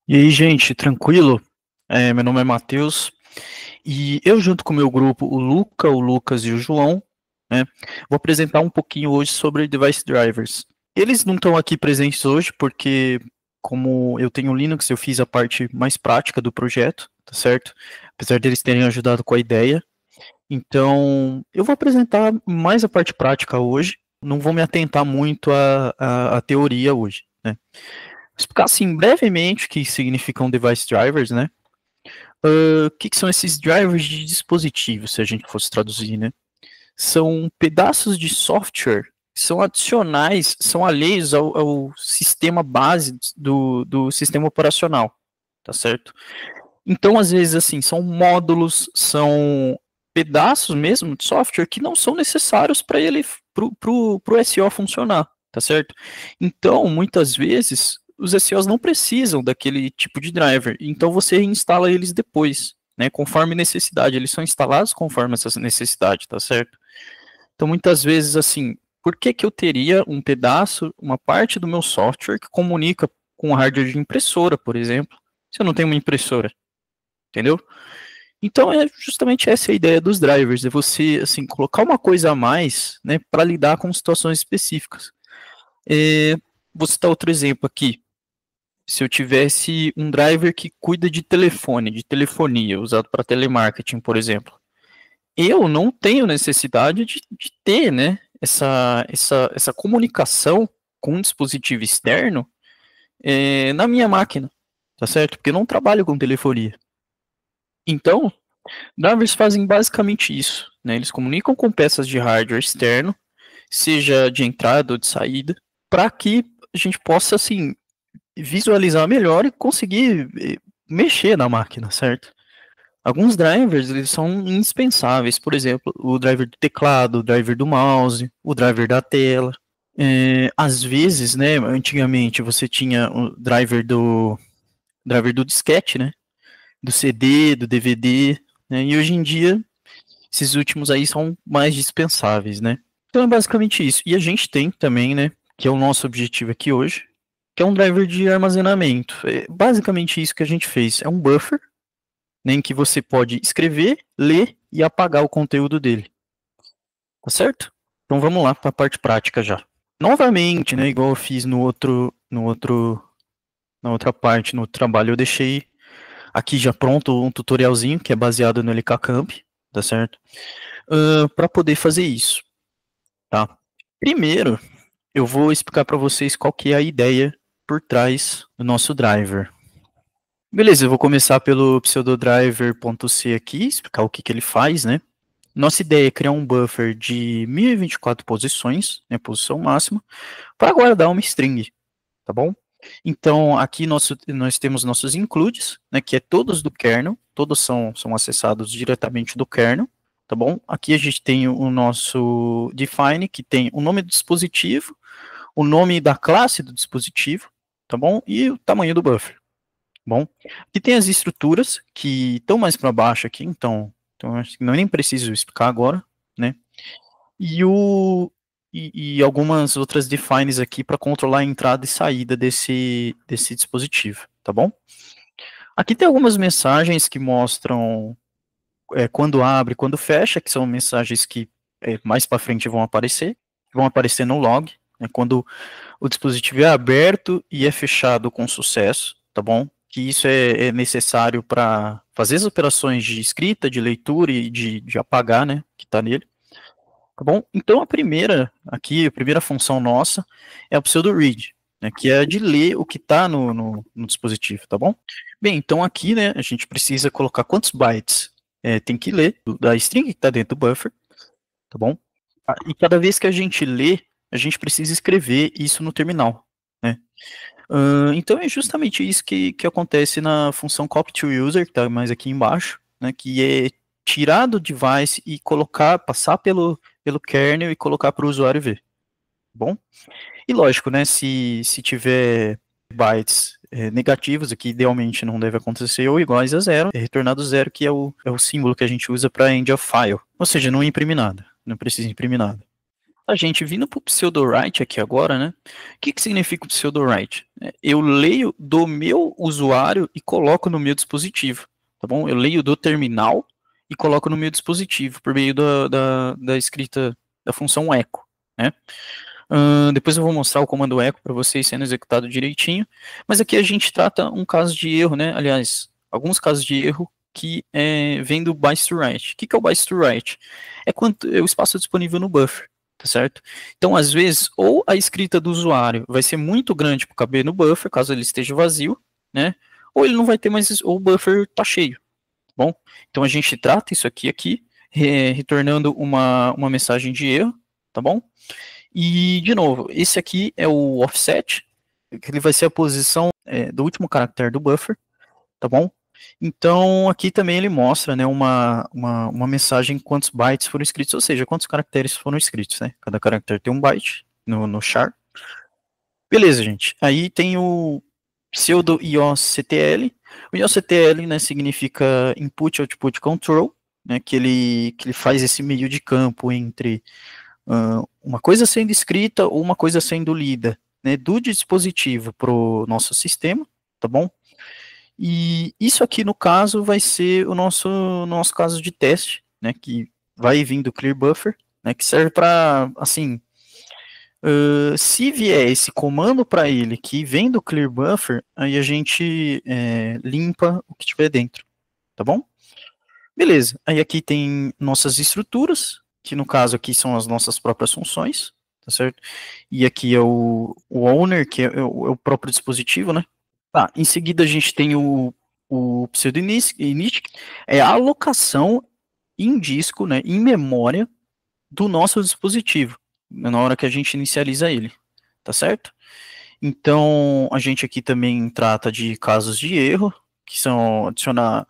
E aí, gente, tranquilo? Meu nome é Matheus e eu, junto com o meu grupo, o Luca, o Lucas e o João, né, vou apresentar um pouquinho hoje sobre device drivers. Eles não estão aqui presentes hoje porque, como eu tenho Linux, eu fiz a parte mais prática do projeto, tá certo? Apesar deles terem ajudado com a ideia. Então, eu vou apresentar mais a parte prática hoje, não vou me atentar muito à teoria hoje, né? Explicar assim brevemente o que significam device drivers, né? O que são esses drivers de dispositivo, se a gente fosse traduzir, né? São pedaços de software que são adicionais, são alheios ao sistema base do sistema operacional, tá certo? Então, às vezes, assim, são módulos, são pedaços mesmo de software que não são necessários para ele, pro SEO funcionar, tá certo? Então, muitas vezes, os SEOs não precisam daquele tipo de driver, então você instala eles depois, né, conforme necessidade, eles são instalados conforme essa necessidade, tá certo? Então, muitas vezes, assim, por que que eu teria um pedaço, uma parte do meu software que comunica com o hardware de impressora, por exemplo, se eu não tenho uma impressora, entendeu? Então é justamente essa a ideia dos drivers, é você assim colocar uma coisa a mais, né, para lidar com situações específicas. Vou citar outro exemplo aqui. Se eu tivesse um driver que cuida de telefone, de telefonia, usado para telemarketing, por exemplo, eu não tenho necessidade de ter, né, essa comunicação com um dispositivo externo na minha máquina, tá certo? Porque eu não trabalho com telefonia. Então, drivers fazem basicamente isso, né? Eles comunicam com peças de hardware externo, seja de entrada ou de saída, para que a gente possa assim visualizar melhor e conseguir mexer na máquina, certo? Alguns drivers eles são indispensáveis, por exemplo, o driver do teclado, o driver do mouse, o driver da tela. Às vezes, né, antigamente você tinha o driver do disquete, né, do CD, do DVD, né, e hoje em dia esses últimos aí são mais dispensáveis, né? Então é basicamente isso. E a gente tem também, né, que é o nosso objetivo aqui hoje, que é um driver de armazenamento. É basicamente isso que a gente fez. É um buffer, né, em que você pode escrever, ler e apagar o conteúdo dele. Tá certo? Então vamos lá para a parte prática já. Novamente, né, igual eu fiz na outra parte, no outro trabalho, eu deixei aqui já pronto um tutorialzinho que é baseado no LKCamp, tá certo? Para poder fazer isso. Tá. Primeiro, eu vou explicar para vocês qual que é a ideia por trás do nosso driver. Beleza, eu vou começar pelo pseudodriver.c aqui, explicar o que, que ele faz, né? Nossa ideia é criar um buffer de 1024 posições, né, posição máxima, para guardar uma string, tá bom? Então, aqui nós temos nossos includes, né, que é todos do kernel, todos são acessados diretamente do kernel, tá bom? Aqui a gente tem o nosso define, que tem o nome do dispositivo, o nome da classe do dispositivo, tá bom? E o tamanho do buffer, tá bom? Aqui tem as estruturas que estão mais para baixo aqui, então acho que não nem preciso explicar agora, né? E, e algumas outras defines aqui para controlar a entrada e saída desse dispositivo, tá bom? Aqui tem algumas mensagens que mostram quando abre, quando fecha, que são mensagens que mais para frente vão aparecer no log, né, quando o dispositivo é aberto e é fechado com sucesso, tá bom? Que isso é necessário para fazer as operações de escrita, de leitura e de apagar, né, que está nele. Tá bom? Então a primeira função nossa é o pseudo read, né, que é de ler o que está no dispositivo, tá bom? Bem, então aqui, né, a gente precisa colocar quantos bytes tem que ler da string que está dentro do buffer, tá bom? E cada vez que a gente lê, a gente precisa escrever isso no terminal, né? Então é justamente isso que acontece na função copy to user, que está mais aqui embaixo, né, que é tirar do device e colocar, passar pelo kernel e colocar para o usuário ver. Tá bom? E lógico, né, se tiver bytes negativos, aqui idealmente não deve acontecer, ou iguais a zero, é retornado zero, que é o símbolo que a gente usa para end of file. Ou seja, não imprime nada, não precisa imprimir nada. A gente vindo para o pseudo-write aqui agora, né? O que significa o pseudo-write? Eu leio do meu usuário e coloco no meu dispositivo, tá bom? Eu leio do terminal e coloco no meu dispositivo por meio da escrita da função echo, né? Depois eu vou mostrar o comando echo para vocês sendo executado direitinho, mas aqui a gente trata um caso de erro, né? Aliás, alguns casos de erro que vem do byte to write. O que é o byte to write? É quanto é o espaço disponível no buffer, tá certo? Então, às vezes, ou a escrita do usuário vai ser muito grande para caber no buffer, caso ele esteja vazio, né? Ou ele não vai ter mais, ou o buffer tá cheio, tá bom? Então a gente trata isso aqui, retornando uma mensagem de erro, tá bom? E, de novo, esse aqui é o offset, que ele vai ser a posição do último caractere do buffer, tá bom? Então, aqui também ele mostra, né, uma mensagem quantos bytes foram escritos, ou seja, quantos caracteres foram escritos, né? Cada caractere tem um byte no char. Beleza, gente. Aí tem o pseudo IOCTL. O IOCTL, né, significa Input Output Control, né, que ele faz esse meio de campo entre uma coisa sendo escrita ou uma coisa sendo lida, né, do dispositivo para o nosso sistema, tá bom? E isso aqui, no caso, vai ser o nosso caso de teste, né, que vai vir do clear buffer, né, que serve para, assim, se vier esse comando para ele que vem do clear buffer, aí a gente limpa o que tiver dentro, tá bom? Beleza, aí aqui tem nossas estruturas, que no caso aqui são as nossas próprias funções, tá certo? E aqui é o owner, que é o próprio dispositivo, né? Tá, em seguida a gente tem o pseudo-init, é a alocação em disco, né, em memória do nosso dispositivo, na hora que a gente inicializa ele, tá certo? Então, a gente aqui também trata de casos de erro, que são adicionar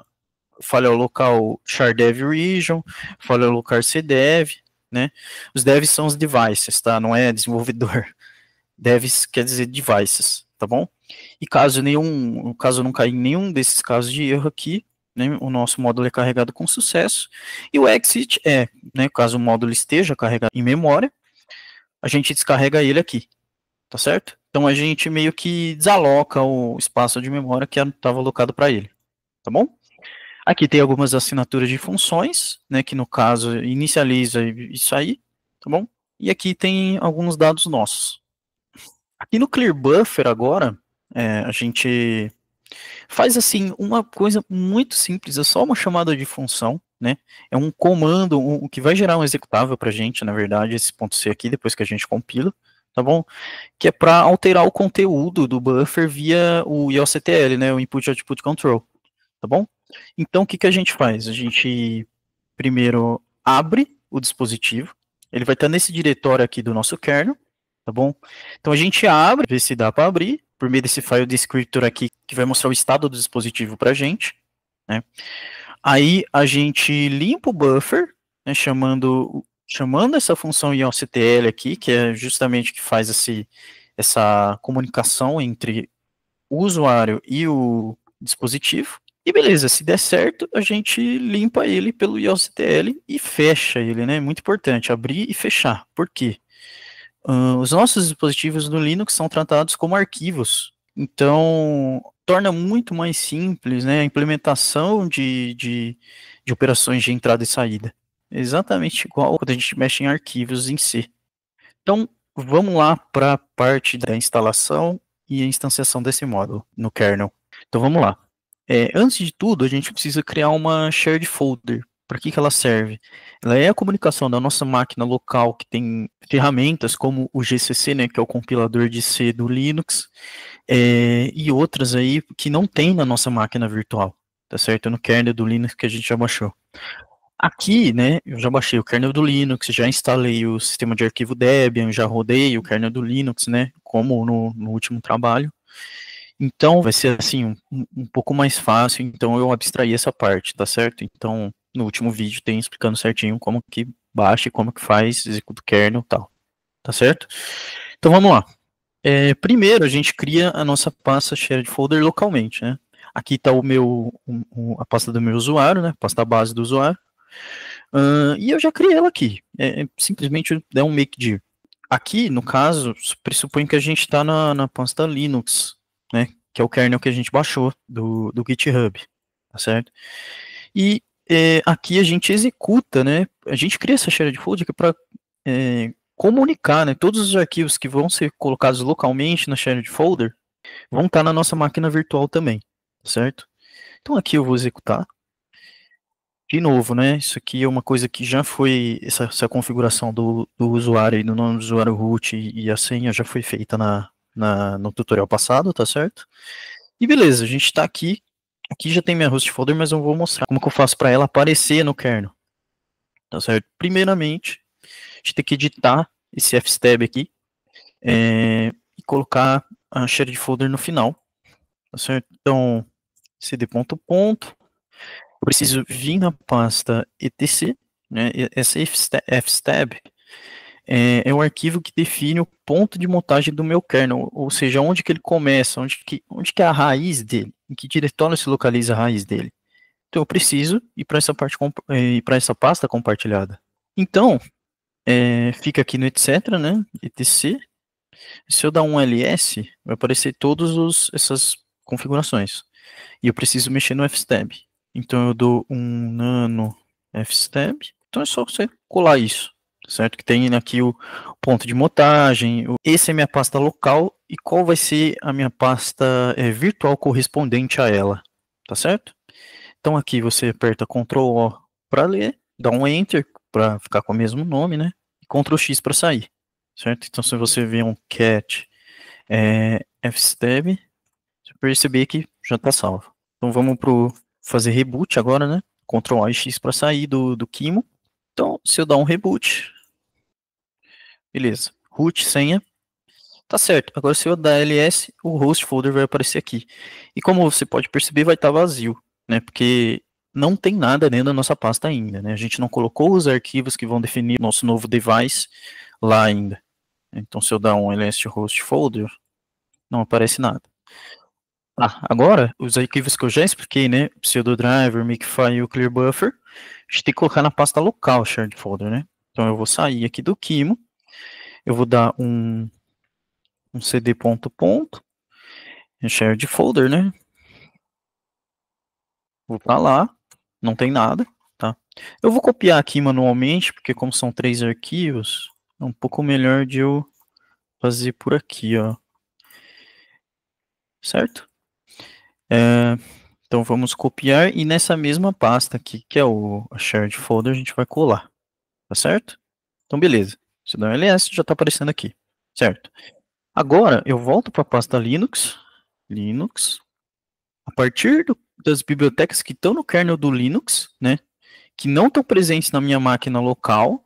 falha local chardev region, falha local cdev, né? Os devs são os devices, tá? Não é desenvolvedor. Devs quer dizer devices, tá bom? E caso não cair em nenhum desses casos de erro aqui, né, o nosso módulo é carregado com sucesso. E o exit né, caso o módulo esteja carregado em memória, a gente descarrega ele aqui, tá certo? Então a gente meio que desaloca o espaço de memória que estava alocado para ele, tá bom? Aqui tem algumas assinaturas de funções, né, que no caso inicializa isso aí, tá bom? E aqui tem alguns dados nossos. Aqui no Clear Buffer agora, a gente faz assim uma coisa muito simples, é só uma chamada de função, né? É um comando, que vai gerar um executável para a gente, na verdade, esse ponto C aqui, depois que a gente compila, tá bom? Que é para alterar o conteúdo do buffer via o IOCTL, né? O Input Output Control, tá bom? Então, o que a gente faz? A gente primeiro abre o dispositivo, ele vai estar nesse diretório aqui do nosso kernel, tá bom? Então a gente abre, vê se dá para abrir, por meio desse file descriptor aqui, que vai mostrar o estado do dispositivo para a gente, né? Aí a gente limpa o buffer, né, chamando essa função IOCTL aqui, que é justamente o que faz essa comunicação entre o usuário e o dispositivo. E beleza, se der certo, a gente limpa ele pelo IOCTL e fecha ele, né? Muito importante, abrir e fechar. Por quê? Os nossos dispositivos no Linux são tratados como arquivos, então torna muito mais simples, né, a implementação de operações de entrada e saída. Exatamente igual quando a gente mexe em arquivos em C. Então, vamos lá para a parte da instalação e a instanciação desse módulo no kernel. Então, vamos lá. Antes de tudo, a gente precisa criar uma shared folder. Para que ela serve? Ela é a comunicação da nossa máquina local, que tem ferramentas como o GCC, né, que é o compilador de C do Linux, e outras aí que não tem na nossa máquina virtual, tá certo? No kernel do Linux que a gente já baixou. Aqui, né, eu já baixei o kernel do Linux, já instalei o sistema de arquivo Debian, já rodei o kernel do Linux, né, como no último trabalho. Então, vai ser assim, um pouco mais fácil, então eu abstraí essa parte, tá certo? Então, no último vídeo tem explicando certinho como que baixa, como que faz, executa o kernel e tal, tá certo? Então, vamos lá. Primeiro, a gente cria a nossa pasta shared folder localmente, né? Aqui está a pasta do meu usuário, né? Pasta base do usuário. E eu já criei ela aqui. Simplesmente dar um make dir. Aqui, no caso, pressupõe que a gente está na pasta Linux, né? Que é o kernel que a gente baixou do GitHub, tá certo? E aqui a gente executa, né? A gente cria essa shared folder para comunicar, né? Todos os arquivos que vão ser colocados localmente na shared folder vão estar na nossa máquina virtual também, certo? Então aqui eu vou executar. De novo, né? Isso aqui é uma coisa que já foi, essa configuração do usuário e do nome do usuário root e a senha já foi feita no tutorial passado, tá certo? E beleza, a gente está aqui. Aqui já tem minha host folder, mas eu vou mostrar como que eu faço para ela aparecer no kernel. Tá certo? Primeiramente, a gente tem que editar esse fstab aqui e colocar a shared folder no final. Tá certo? Então, cd ponto ponto. Eu preciso vir na pasta etc, né? Essa fstab é o arquivo que define o ponto de montagem do meu kernel, ou seja, onde que ele começa, onde que é a raiz dele, em que diretório se localiza a raiz dele. Então eu preciso ir para essa pasta compartilhada. Então, fica aqui no etc, né? etc. Se eu dar um ls, vai aparecer todas essas configurações. E eu preciso mexer no fstab. Então eu dou um nano fstab. Então é só você colar isso, certo? Que tem aqui o ponto de montagem. Esse é a minha pasta local e qual vai ser a minha pasta virtual correspondente a ela, tá certo? Então aqui você aperta Ctrl O para ler, dá um Enter para ficar com o mesmo nome, né? E Ctrl X para sair, certo? Então se você vê um cat fstab, você perceber que já está salvo. Então vamos pro fazer reboot agora, né? Ctrl A e X para sair do Kimo. Então, se eu dar um reboot, beleza. Root, senha, tá certo. Agora se eu dar ls, o host folder vai aparecer aqui. E como você pode perceber, vai estar vazio, né? Porque não tem nada dentro da nossa pasta ainda, né? A gente não colocou os arquivos que vão definir o nosso novo device lá ainda. Então, se eu dar um ls host folder, não aparece nada. Agora, os arquivos que eu já expliquei, né? Pseudodriver, Makefile e o clearbuffer, a gente tem que colocar na pasta local shared folder, né? Então eu vou sair aqui do Kimo, eu vou dar um cd ponto ponto, shared folder, né? Vou para lá, não tem nada, tá? Eu vou copiar aqui manualmente, porque como são 3 arquivos, é um pouco melhor de eu fazer por aqui, ó. Certo? Então vamos copiar e nessa mesma pasta aqui, que é o shared folder, a gente vai colar, tá certo? Então beleza, se dá um ls, já está aparecendo aqui, certo? Agora eu volto para a pasta Linux, a partir das bibliotecas que estão no kernel do Linux, né, que não estão presentes na minha máquina local,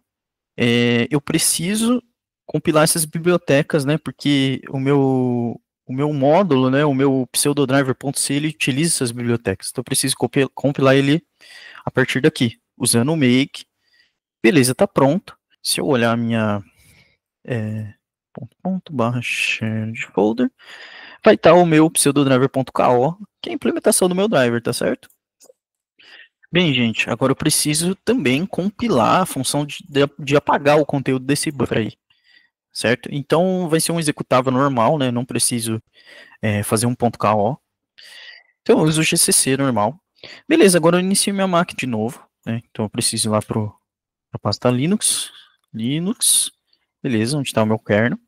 eu preciso compilar essas bibliotecas, né, porque o meu módulo, né, o meu pseudodriver.c, ele utiliza essas bibliotecas. Então eu preciso compilar ele a partir daqui, usando o make. Beleza, está pronto. Se eu olhar a minha .barra shared folder, vai estar o meu pseudodriver.ko, que é a implementação do meu driver, tá certo? Bem, gente, agora eu preciso também compilar a função de apagar o conteúdo desse buffer aí, certo? Então vai ser um executável normal, né? Não preciso fazer um .ko. Então eu uso o GCC normal. Beleza, agora eu inicio minha máquina de novo, né? Então eu preciso ir lá para a pasta Linux, beleza, onde está o meu kernel.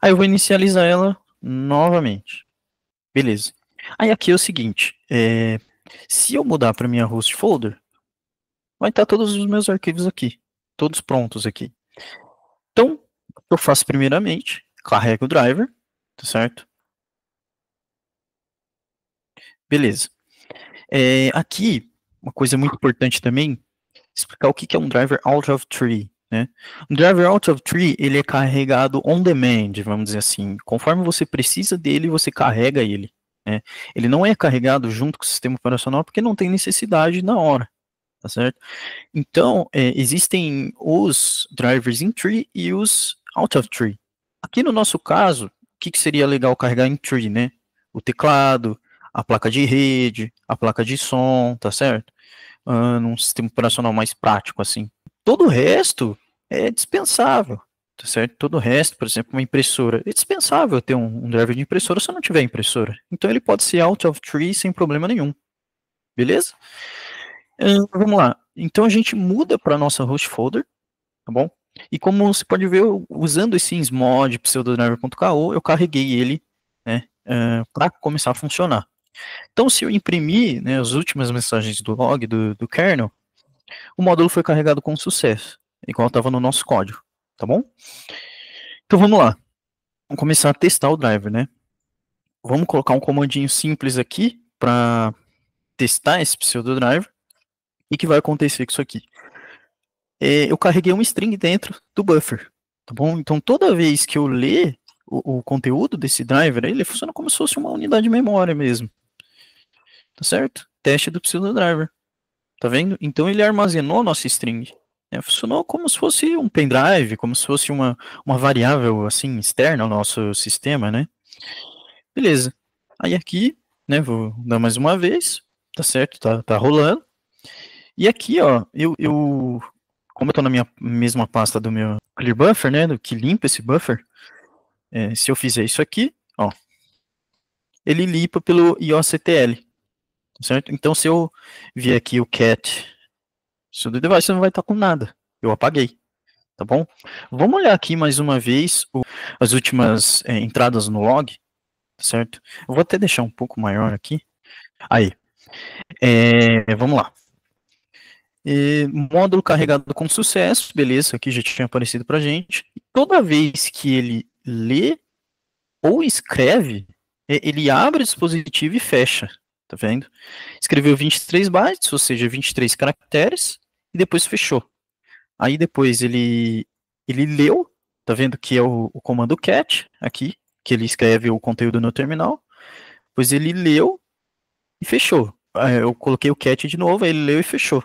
Aí eu vou inicializar ela novamente. Beleza. Aí aqui é o seguinte, se eu mudar para minha host folder, vai estar todos os meus arquivos aqui, todos prontos aqui. Então, o que eu faço primeiramente, carrego o driver, tá certo? Beleza. Aqui, uma coisa muito importante também, explicar o que é um driver out of tree, né? Um driver out of tree, ele é carregado on demand, vamos dizer assim. Conforme você precisa dele, você carrega ele. Né? Ele não é carregado junto com o sistema operacional porque não tem necessidade na hora, tá certo? Então, existem os drivers in tree e os out of tree. Aqui no nosso caso, o que seria legal carregar em tree, né? O teclado, a placa de rede, a placa de som, tá certo? num sistema operacional mais prático, assim. Todo o resto é dispensável, tá certo? Todo o resto, por exemplo, uma impressora, é dispensável ter um driver de impressora se eu não tiver impressora. Então ele pode ser out of tree sem problema nenhum, beleza? Vamos lá. Então a gente muda para nossa host folder, tá bom? E como você pode ver, usando esse insmod pseudodriver.ko, eu carreguei ele, né, para começar a funcionar. Então, se eu imprimir, né, as últimas mensagens do log do kernel, o módulo foi carregado com sucesso, igual estava no nosso código, tá bom? Então vamos lá. Vamos começar a testar o driver, né? Vamos colocar um comandinho simples aqui para testar esse pseudodriver. E o que vai acontecer com isso aqui? Eu carreguei um string dentro do buffer, tá bom? Então toda vez que eu ler o conteúdo desse driver, ele funciona como se fosse uma unidade de memória mesmo, tá certo? Teste do pseudodriver, tá vendo? Então ele armazenou nossa string. Funcionou como se fosse um pendrive, como se fosse uma variável assim externa ao nosso sistema, né? Beleza. Aí aqui, né, vou dar mais uma vez, tá certo? Tá rolando. E aqui, ó, como eu estou na minha mesma pasta do meu clear buffer, né, do que limpa esse buffer, se eu fizer isso aqui, ó, ele limpa pelo IOCTL, certo? Então, se eu vier aqui o cat sudo device, não vai estar com nada. Eu apaguei, tá bom? Vamos olhar aqui mais uma vez as últimas entradas no log, certo? Eu vou até deixar um pouco maior aqui. Aí, vamos lá. Módulo carregado com sucesso, beleza, aqui já tinha aparecido pra gente. Toda vez que ele lê ou escreve, ele abre o dispositivo e fecha, tá vendo? Escreveu 23 bytes, ou seja, 23 caracteres, e depois fechou. Aí depois ele leu, tá vendo que é o comando cat, aqui, que ele escreve o conteúdo no terminal, depois ele leu e fechou. Eu coloquei o cat de novo, aí ele leu e fechou.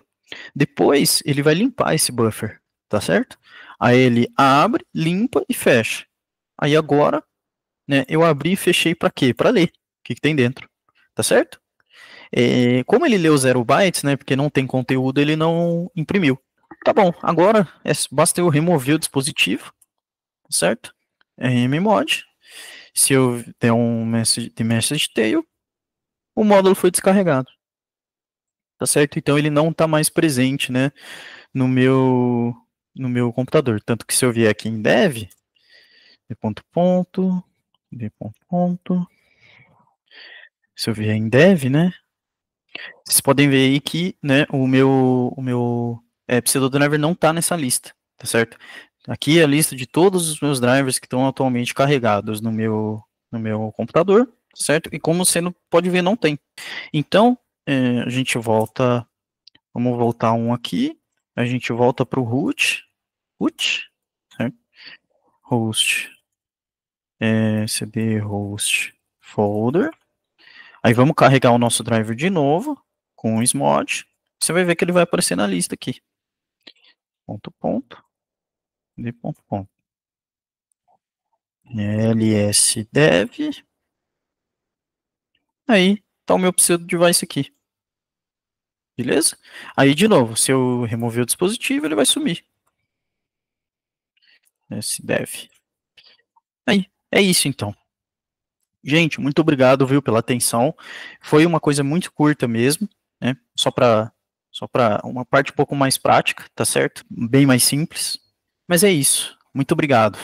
Depois, ele vai limpar esse buffer, tá certo? Aí ele abre, limpa e fecha. Aí agora, né, eu abri e fechei para quê? Para ler o que tem dentro, tá certo? Como ele leu 0 bytes, né, porque não tem conteúdo, ele não imprimiu. Tá bom, agora basta eu remover o dispositivo, certo? Mmod. Se eu der um message tail, o módulo foi descarregado. Tá certo? Então ele não está mais presente, né, no meu computador. Tanto que se eu vier aqui em dev, d. Se eu vier em dev, né, vocês podem ver aí que, né, o meu pseudodriver não está nessa lista, tá certo? Aqui é a lista de todos os meus drivers que estão atualmente carregados no meu computador, certo? E como você não pode ver, não tem. Então, a gente volta, vamos voltar um aqui, a gente volta para o root, certo? Host, cd host folder. Aí vamos carregar o nosso driver de novo com o smod. Você vai ver que ele vai aparecer na lista aqui. D. lsdev. Aí tá o meu pseudo device aqui. Beleza? Aí de novo, se eu remover o dispositivo, ele vai sumir. Sdev. Aí, é isso então. Gente, muito obrigado, viu, pela atenção. Foi uma coisa muito curta mesmo, né? Só para uma parte um pouco mais prática, tá certo? Bem mais simples. Mas é isso. Muito obrigado.